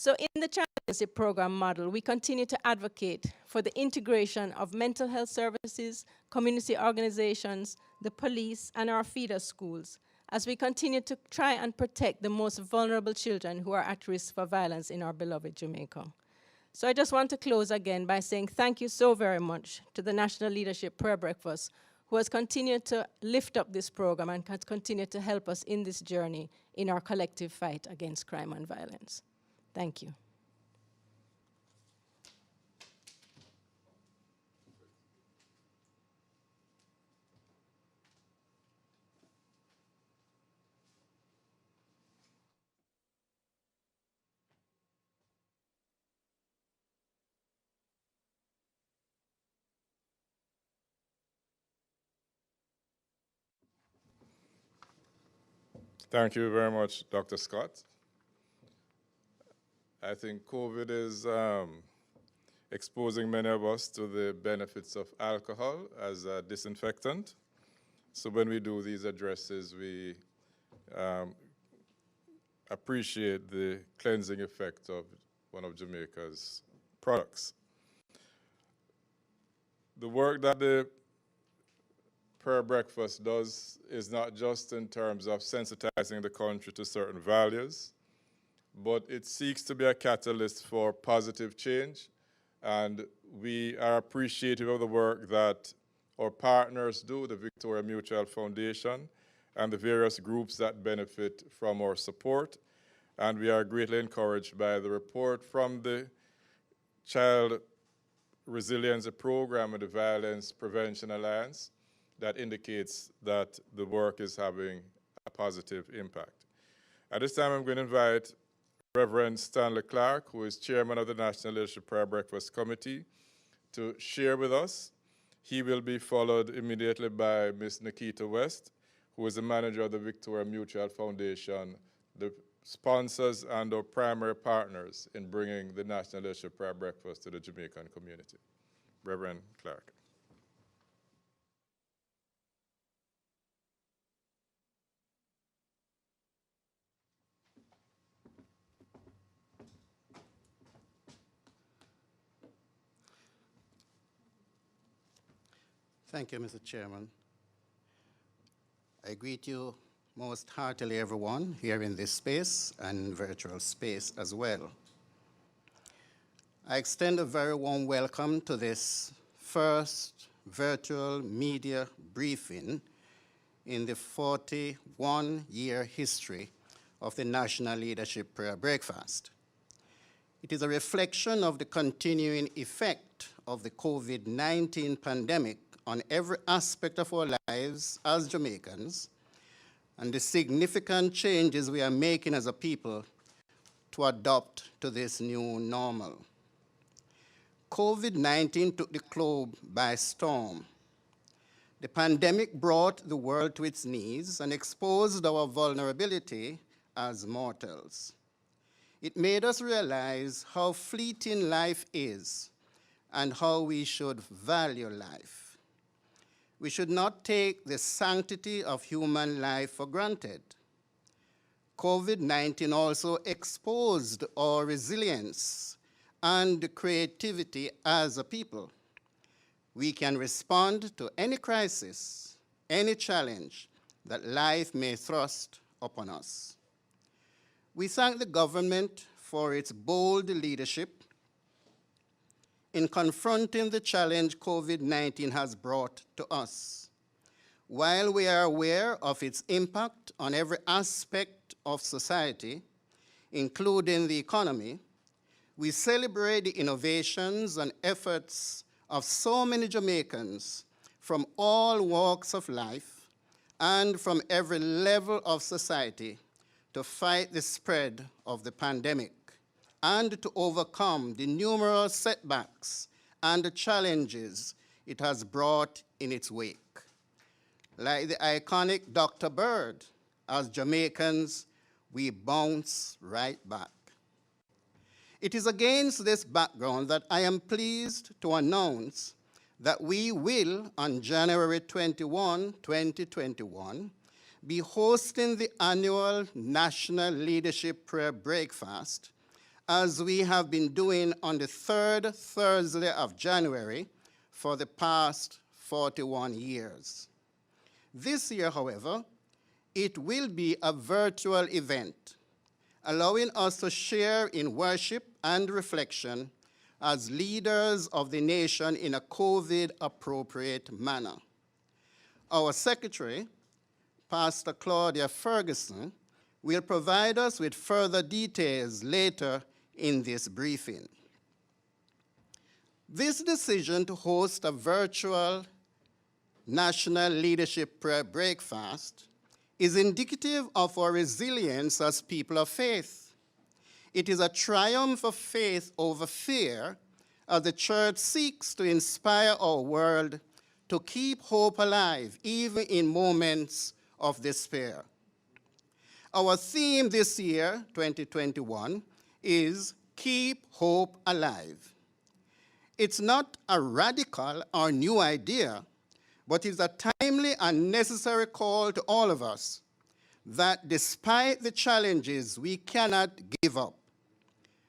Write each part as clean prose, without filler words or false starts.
So in the chaplaincy program model, we continue to advocate for the integration of mental health services, community organizations, the police, and our feeder schools, as we continue to try and protect the most vulnerable children who are at risk for violence in our beloved Jamaica. So I just want to close again by saying thank you so very much to the National Leadership Prayer Breakfast, who has continued to lift up this program and has continued to help us in this journey in our collective fight against crime and violence. Thank you. Thank you very much, Dr. Scott. I think COVID is exposing many of us to the benefits of alcohol as a disinfectant. So when we do these addresses, we appreciate the cleansing effect of one of Jamaica's products. The work that the prayer breakfast does is not just in terms of sensitizing the country to certain values, but it seeks to be a catalyst for positive change. And we are appreciative of the work that our partners do, the Victoria Mutual Foundation, and the various groups that benefit from our support. And we are greatly encouraged by the report from the Child Resilience Program and the Violence Prevention Alliance that indicates that the work is having a positive impact. At this time, I'm going to invite Reverend Stanley Clark, who is chairman of the National Leadership Prayer Breakfast Committee, to share with us. He will be followed immediately by Ms. Nikita West, who is the manager of the Victoria Mutual Foundation, the sponsors and our primary partners in bringing the National Leadership Prayer Breakfast to the Jamaican community. Reverend Clark. Thank you, Mr. Chairman. I greet you most heartily, everyone, here in this space and virtual space as well. I extend a very warm welcome to this first virtual media briefing in the 41-year history of the National Leadership Prayer Breakfast. It is a reflection of the continuing effect of the COVID-19 pandemic on every aspect of our lives as Jamaicans, and the significant changes we are making as a people to adopt to this new normal. COVID-19 took the globe by storm. The pandemic brought the world to its knees and exposed our vulnerability as mortals. It made us realize how fleeting life is and how we should value life. We should not take the sanctity of human life for granted. COVID-19 also exposed our resilience and creativity as a people. We can respond to any crisis, any challenge that life may thrust upon us. We thank the government for its bold leadership in confronting the challenge COVID-19 has brought to us. While we are aware of its impact on every aspect of society, including the economy, we celebrate the innovations and efforts of so many Jamaicans from all walks of life and from every level of society to fight the spread of the pandemic and to overcome the numerous setbacks and the challenges it has brought in its wake. Like the iconic Dr. Bird, as Jamaicans, we bounce right back. It is against this background that I am pleased to announce that we will, on January 21, 2021, be hosting the annual National Leadership Prayer Breakfast as we have been doing on the third Thursday of January for the past 41 years. This year, however, it will be a virtual event, allowing us to share in worship and reflection as leaders of the nation in a COVID-appropriate manner. Our secretary, Pastor Claudia Ferguson, will provide us with further details later in this briefing. This decision to host a virtual National Leadership Prayer Breakfast is indicative of our resilience as people of faith. It is a triumph of faith over fear as the church seeks to inspire our world to keep hope alive, even in moments of despair. Our theme this year, 2021, is Keep Hope Alive. It's not a radical or new idea, but it's a timely and necessary call to all of us that despite the challenges, we cannot give up.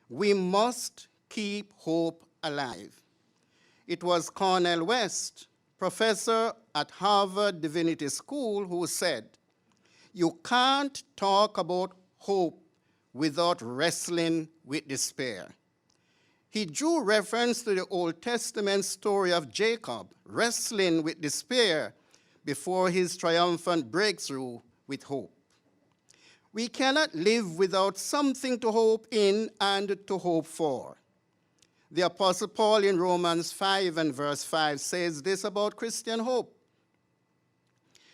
We must keep hope alive. It was Cornel West, professor at Harvard Divinity School, who said, "You can't talk about hope without wrestling with despair." He drew reference to the Old Testament story of Jacob wrestling with despair before his triumphant breakthrough with hope. We cannot live without something to hope in and to hope for. The Apostle Paul in Romans 5 and verse 5 says this about Christian hope.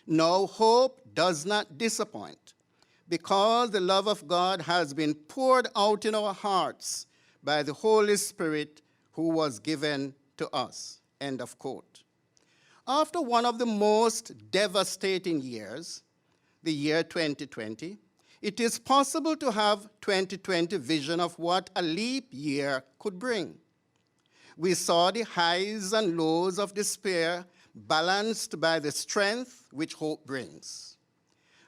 "Now hope does not disappoint, because the love of God has been poured out in our hearts by the Holy Spirit who was given to us." End of quote. After one of the most devastating years, the year 2020, it is possible to have 2020 vision of what a leap year could bring. We saw the highs and lows of despair balanced by the strength which hope brings.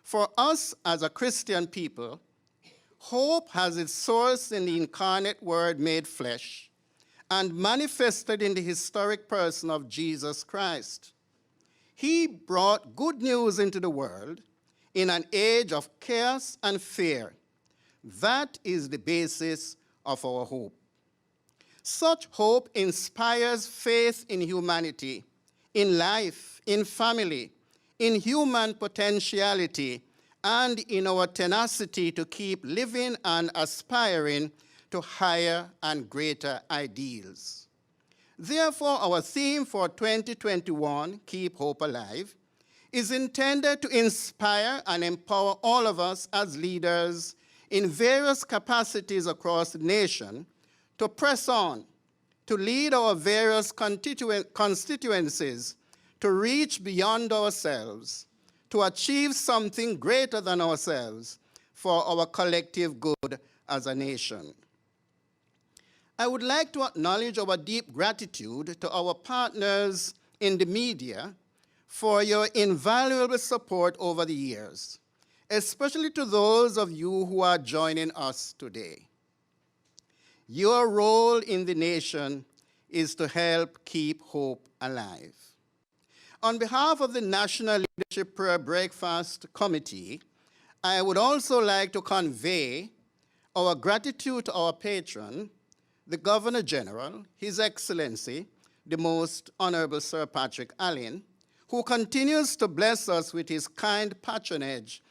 For us as a Christian people, hope has its source in the incarnate Word made flesh and manifested in the historic person of Jesus Christ. He brought good news into the world in an age of chaos and fear. That is the basis of our hope. Such hope inspires faith in humanity, in life, in family, in human potentiality, and in our tenacity to keep living and aspiring to higher and greater ideals. Therefore, our theme for 2021, Keep Hope Alive, is intended to inspire and empower all of us as leaders in various capacities across the nation to press on, to lead our various constituencies, to reach beyond ourselves, to achieve something greater than ourselves for our collective good as a nation. I would like to acknowledge our deep gratitude to our partners in the media for your invaluable support over the years, especially to those of you who are joining us today. Your role in the nation is to help keep hope alive. On behalf of the National Leadership Prayer Breakfast Committee, I would also like to convey our gratitude to our patron, the Governor General, His Excellency, the Most Honorable Sir Patrick Allen, who continues to bless us with his kind patronage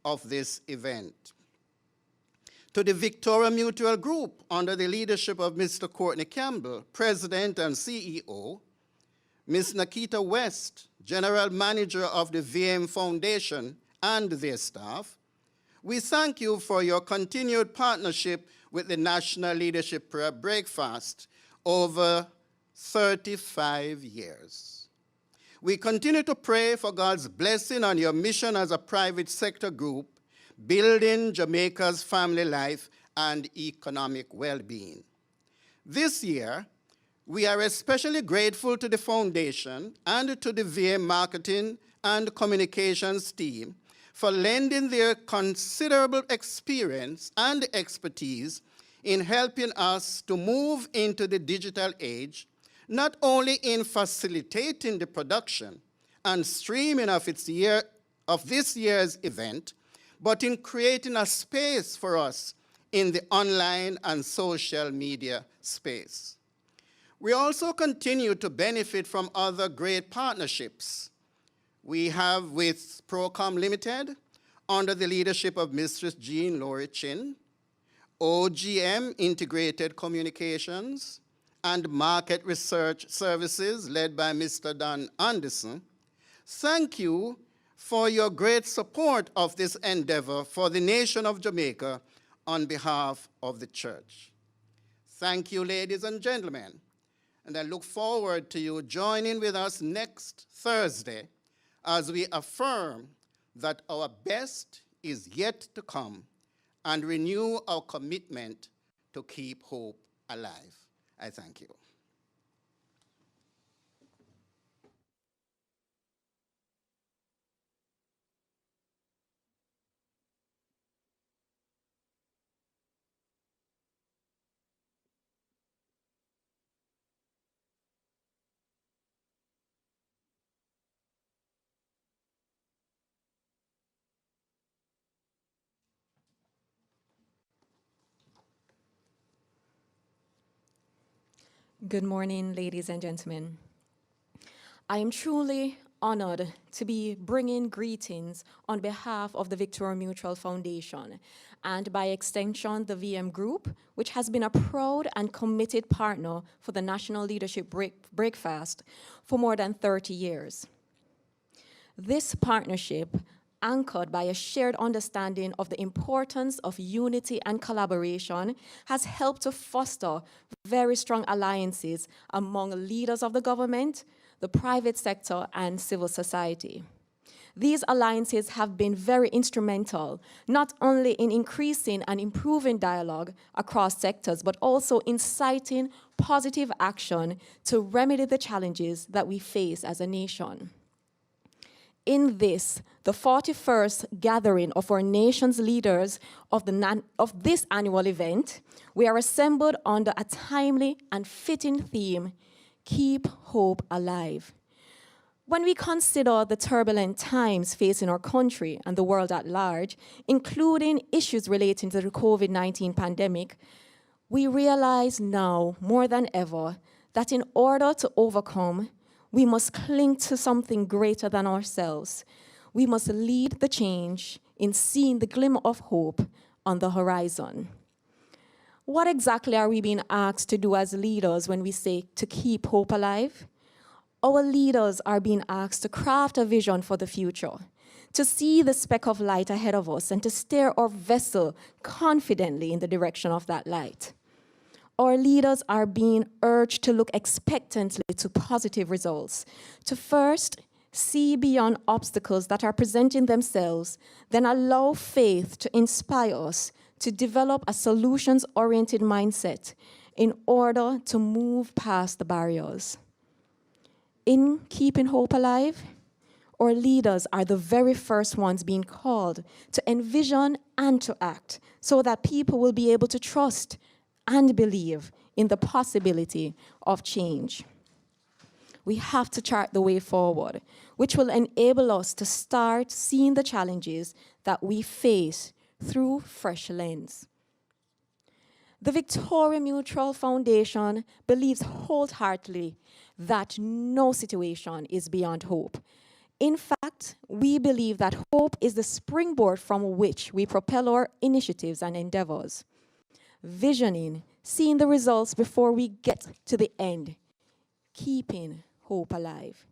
of this event. To the Victoria Mutual Group, under the leadership of Mr. Courtney Campbell, President and CEO, Ms. Nakita West, General Manager of the VM Foundation, and their staff, we thank you for your continued partnership with the National Leadership Prayer Breakfast over 35 years. We continue to pray for God's blessing on your mission as a private sector group, building Jamaica's family life and economic well-being. This year, we are especially grateful to the Foundation and to the VM Marketing and Communications team for lending their considerable experience and expertise in helping us to move into the digital age, not only in facilitating the production and streaming of this year's event, but in creating a space for us in the online and social media space. We also continue to benefit from other great partnerships we have with Procom Limited, under the leadership of Mistress Jean Laurie Chin, OGM Integrated Communications, and Market Research Services led by Mr. Don Anderson. Thank you for your great support of this endeavor for the nation of Jamaica on behalf of the church. Thank you, ladies and gentlemen, and I look forward to you joining with us next Thursday as we affirm that our best is yet to come and renew our commitment to keep hope alive. I thank you. Good morning, ladies and gentlemen. I am truly honored to be bringing greetings on behalf of the Victoria Mutual Foundation and by extension the VM Group, which has been a proud and committed partner for the National Leadership Breakfast for more than 30 years. This partnership, anchored by a shared understanding of the importance of unity and collaboration, has helped to foster very strong alliances among leaders of the government, the private sector, and civil society. These alliances have been very instrumental, not only in increasing and improving dialogue across sectors, but also inciting positive action to remedy the challenges that we face as a nation. In this, the 41st gathering of our nation's leaders of this annual event, we are assembled under a timely and fitting theme, Keep Hope Alive. When we consider the turbulent times facing our country and the world at large, including issues relating to the COVID-19 pandemic, we realize now more than ever that in order to overcome, we must cling to something greater than ourselves. We must lead the change in seeing the glimmer of hope on the horizon. What exactly are we being asked to do as leaders when we say to keep hope alive? Our leaders are being asked to craft a vision for the future, to see the speck of light ahead of us and to steer our vessel confidently in the direction of that light. Our leaders are being urged to look expectantly to positive results, to first see beyond obstacles that are presenting themselves, then allow faith to inspire us to develop a solutions-oriented mindset in order to move past the barriers. In keeping hope alive, our leaders are the very first ones being called to envision and to act so that people will be able to trust and believe in the possibility of change. We have to chart the way forward, which will enable us to start seeing the challenges that we face through fresh lens. The Victoria Mutual Foundation believes wholeheartedly that no situation is beyond hope. In fact, we believe that hope is the springboard from which we propel our initiatives and endeavors. Visioning, seeing the results before we get to the end, keeping hope alive.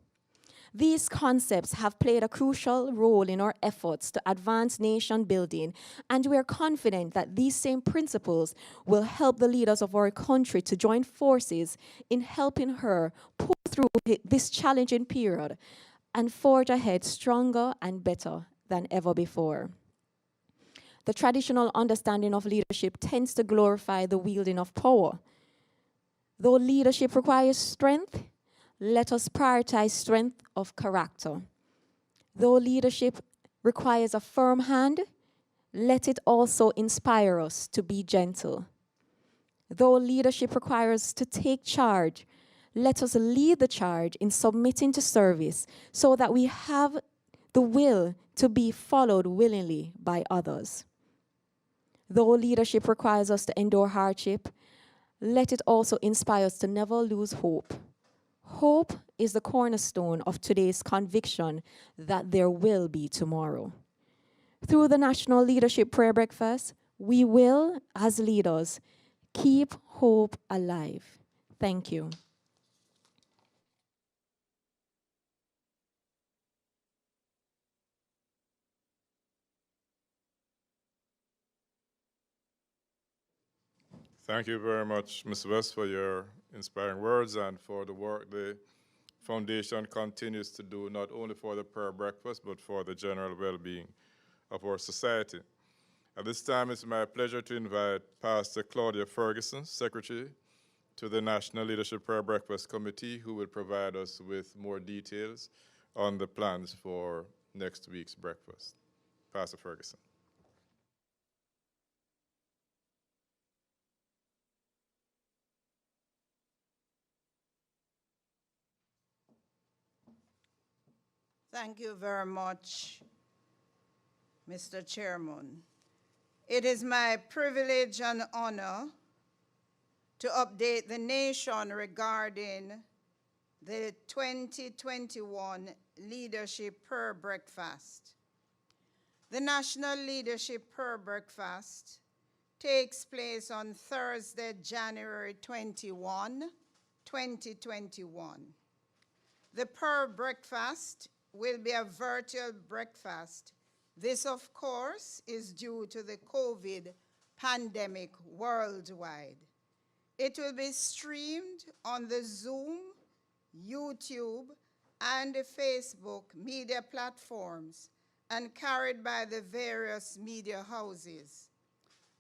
These concepts have played a crucial role in our efforts to advance nation building, and we are confident that these same principles will help the leaders of our country to join forces in helping her pull through this challenging period and forge ahead stronger and better than ever before. The traditional understanding of leadership tends to glorify the wielding of power. Though leadership requires strength, let us prioritize strength of character. Though leadership requires a firm hand, let it also inspire us to be gentle. Though leadership requires us to take charge, let us lead the charge in submitting to service so that we have the will to be followed willingly by others. Though leadership requires us to endure hardship, let it also inspire us to never lose hope. Hope is the cornerstone of today's conviction that there will be tomorrow. Through the National Leadership Prayer Breakfast, we will, as leaders, keep hope alive. Thank you. Thank you very much, Ms. West, for your inspiring words and for the work the Foundation continues to do, not only for the prayer breakfast, but for the general well-being of our society. At this time, it's my pleasure to invite Pastor Claudia Ferguson, Secretary to the National Leadership Prayer Breakfast Committee, who will provide us with more details on the plans for next week's breakfast. Pastor Ferguson. Thank you very much, Mr. Chairman. It is my privilege and honor to update the nation regarding the 2021 Leadership Prayer Breakfast. The National Leadership Prayer Breakfast takes place on Thursday, January 21, 2021. The prayer breakfast will be a virtual breakfast. This, of course, is due to the COVID pandemic worldwide. It will be streamed on the Zoom, YouTube, and the Facebook media platforms and carried by the various media houses.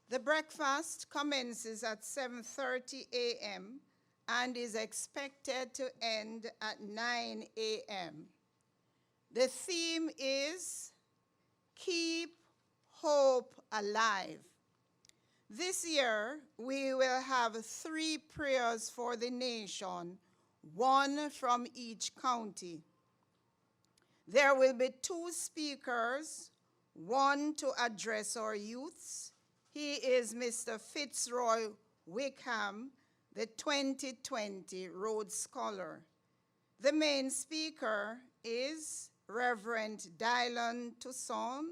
The breakfast commences at 7:30 a.m. and is expected to end at 9 a.m. The theme is Keep Hope Alive. This year, we will have 3 prayers for the nation, 1 from each county. There will be 2 speakers, 1 to address our youths. He is Mr. Fitzroy Wickham, the 2020 Rhodes Scholar. The main speaker is Reverend Dylan Toussaint,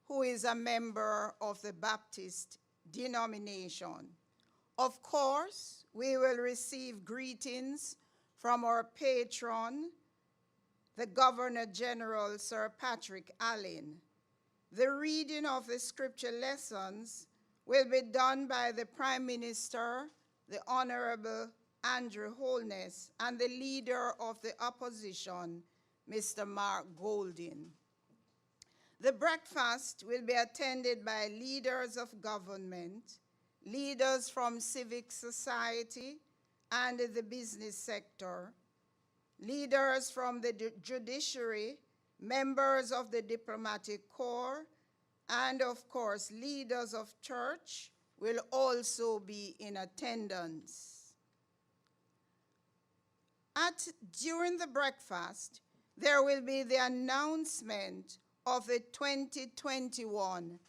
who is a member of the Baptist denomination. Of course, we will receive greetings from our patron, the Governor General, Sir Patrick Allen. The reading of the scripture lessons will be done by the Prime Minister, the Honorable Andrew Holness, and the Leader of the Opposition, Mr. Mark Golding. The breakfast will be attended by leaders of government, leaders from civic society and the business sector, leaders from the judiciary, members of the diplomatic corps, and of course, leaders of church will also be in attendance. During the breakfast, there will be the announcement of the 2021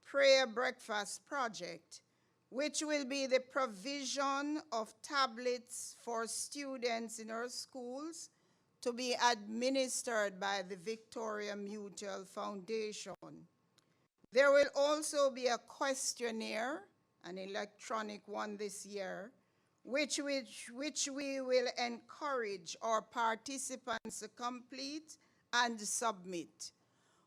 Prayer Breakfast Project, which will be the provision of tablets for students in our schools to be administered by the Victoria Mutual Foundation. There will also be a questionnaire, an electronic one this year, which we will encourage our participants to complete and submit.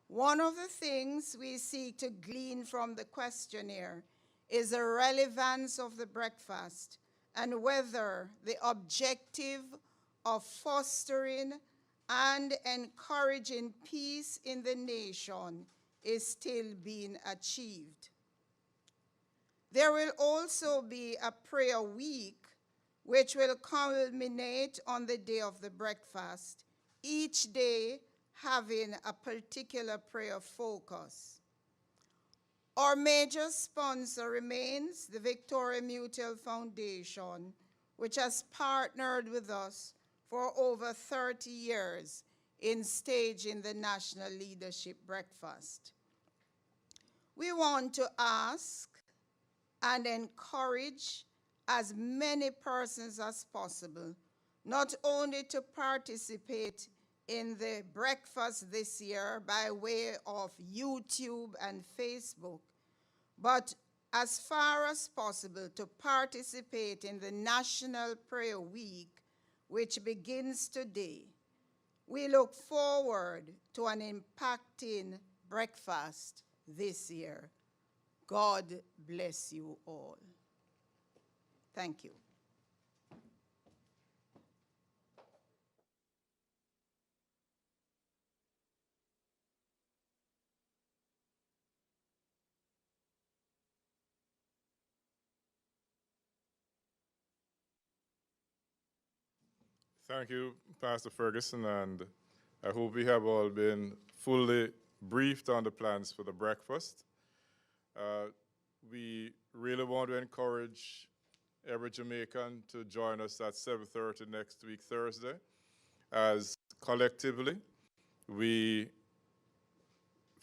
One of the things we seek to glean from the questionnaire is the relevance of the breakfast and whether the objective of fostering and encouraging peace in the nation is still being achieved. There will also be a prayer week which will culminate on the day of the breakfast, each day having a particular prayer focus. Our major sponsor remains the Victoria Mutual Foundation, which has partnered with us for over 30 years in staging the National Leadership Breakfast. We want to ask and encourage as many persons as possible, not only to participate in the breakfast this year by way of YouTube and Facebook, but as far as possible to participate in the National Prayer Week, which begins today. We look forward to an impacting breakfast this year. God bless you all. Thank you. Thank you, Pastor Ferguson, and I hope we have all been fully briefed on the plans for the breakfast. We really want to encourage every Jamaican to join us at 7:30 next week, Thursday, as collectively we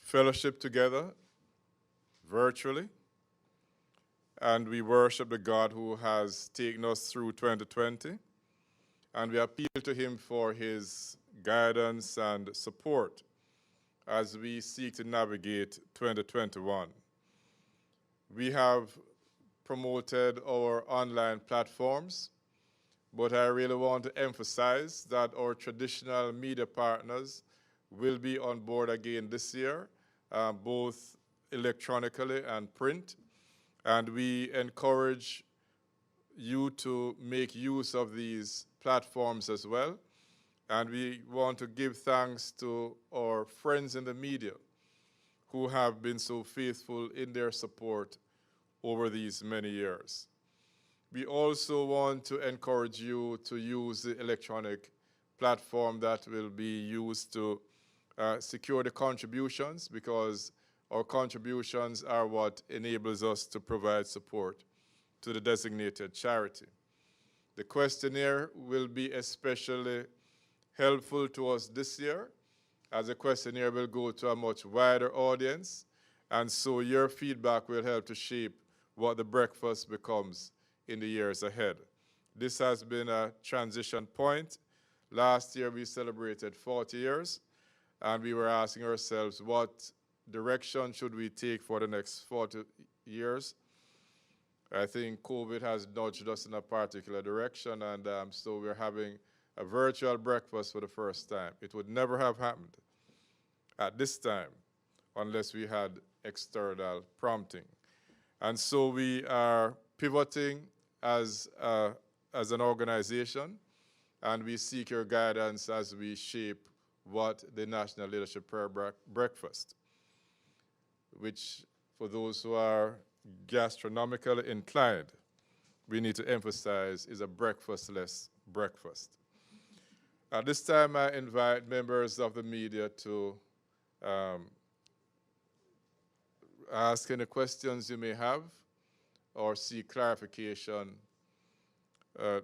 fellowship together virtually and we worship the God who has taken us through 2020. And we appeal to him for his guidance and support as we seek to navigate 2021. We have promoted our online platforms, but I really want to emphasize that our traditional media partners will be on board again this year, both electronically and print. And we encourage you to make use of these platforms as well. And we want to give thanks to our friends in the media who have been so faithful in their support over these many years. We also want to encourage you to use the electronic platform that will be used to secure the contributions, because our contributions are what enables us to provide support to the designated charity. The questionnaire will be especially helpful to us this year, as the questionnaire will go to a much wider audience, and so your feedback will help to shape what the breakfast becomes in the years ahead. This has been a transition point. Last year we celebrated 40 years, and we were asking ourselves, what direction should we take for the next 40 years? I think COVID has nudged us in a particular direction, and so we're having a virtual breakfast for the first time. It would never have happened at this time unless we had external prompting. And so we are pivoting as an organization, and we seek your guidance as we shape what the National Leadership Prayer Breakfast, which for those who are gastronomically inclined, we need to emphasize is a breakfastless breakfast. At this time, I invite members of the media to ask any questions you may have or seek clarification,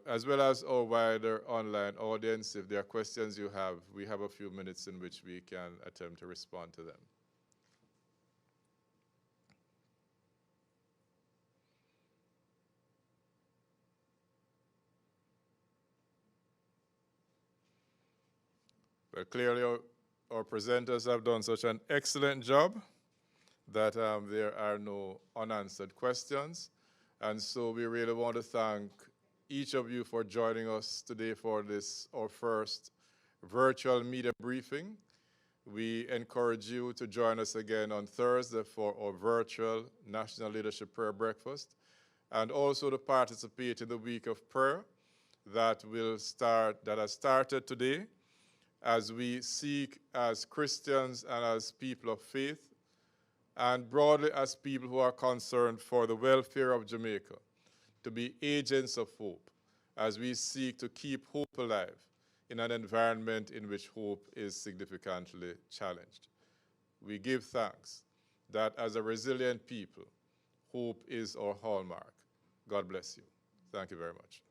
as well as our wider online audience. If there are questions you have, we have a few minutes in which we can attempt to respond to them. But clearly, our presenters have done such an excellent job that there are no unanswered questions. And so we really want to thank each of you for joining us today for this, our first virtual media briefing. We encourage you to join us again on Thursday for our virtual National Leadership Prayer Breakfast, and also to participate in the week of prayer that has started today, as we seek as Christians and as people of faith, and broadly as people who are concerned for the welfare of Jamaica, to be agents of hope as we seek to keep hope alive in an environment in which hope is significantly challenged. We give thanks that as a resilient people, hope is our hallmark. God bless you. Thank you very much.